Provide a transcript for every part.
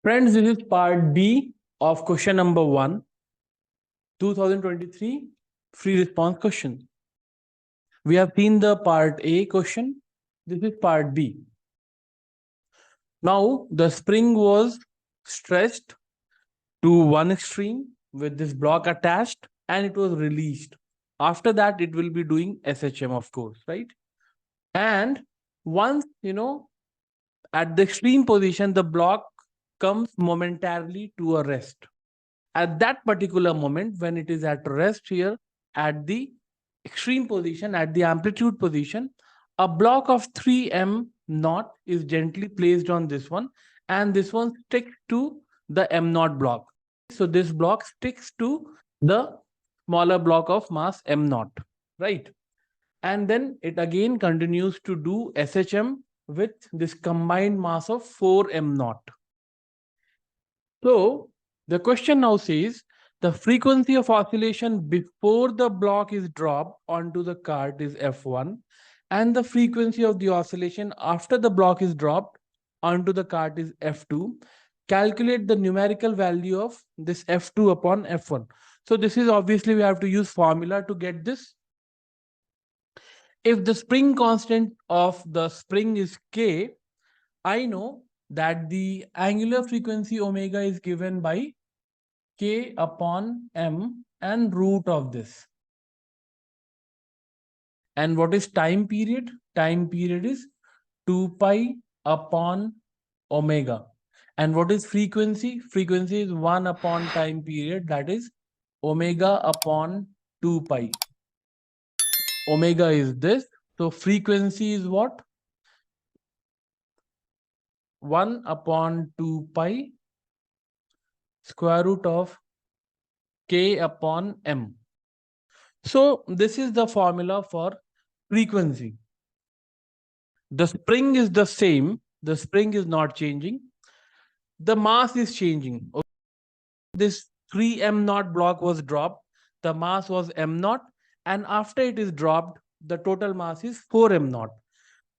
Friends, this is part B of question number 1, 2023 free response question. We have seen the part A question. This is part B. Now, the spring was stretched to one extreme with this block attached and it was released. After that, it will be doing SHM, of course, right? And once, at the extreme position, the block comes momentarily to a rest. At that particular moment, when it is at rest here, at the extreme position, at the amplitude position, a block of 3m naught is gently placed on this one, and this one sticks to the m naught block. So this block sticks to the smaller block of mass m naught, right? And then it again continues to do SHM with this combined mass of 4m naught. So the question now says the frequency of oscillation before the block is dropped onto the cart is F1, and the frequency of the oscillation after the block is dropped onto the cart is F2. Calculate the numerical value of this F2 upon F1. So this is obviously we have to use formula to get this. If the spring constant of the spring is K, I know that the angular frequency omega is given by K upon M and root of this. And what is time period? Time period is 2 pi upon omega. And what is frequency? Frequency is 1 upon time period, that is omega upon 2 pi. Omega is this. So frequency is what? 1 upon 2 pi square root of K upon M. So this is the formula for frequency. The spring is the same. The spring is not changing. The mass is changing. This 3m naught block was dropped. The mass was m naught. And after it is dropped, the total mass is 4m naught.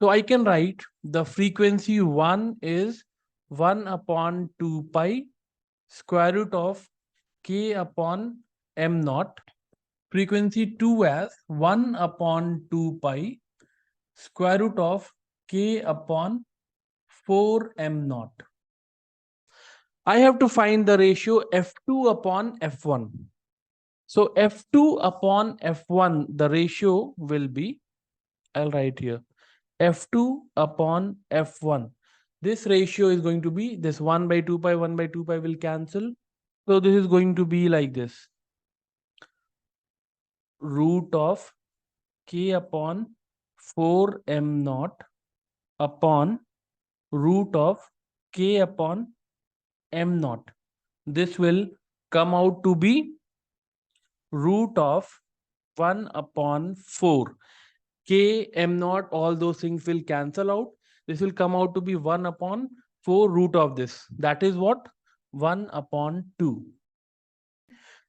So I can write the frequency 1 is 1 upon 2 pi square root of K upon m naught. Frequency 2 as 1 upon 2 pi square root of K upon 4m naught. I have to find the ratio F2 upon F1. So F2 upon F1, the ratio will be, I'll write here, F2 upon F1. This ratio is going to be this 1 by 2 pi, 1 by 2 pi will cancel. So this is going to be like this. Root of K upon 4m naught upon root of K upon m naught. This will come out to be root of 1 upon 4. K, m naught, all those things will cancel out. This will come out to be 1 upon 4 root of this. That is what? 1 upon 2.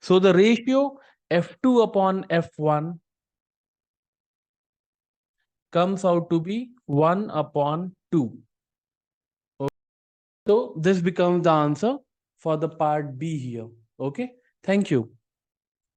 So the ratio F2 upon F1 comes out to be 1 upon 2. Okay. So this becomes the answer for the part B here. Okay. Thank you.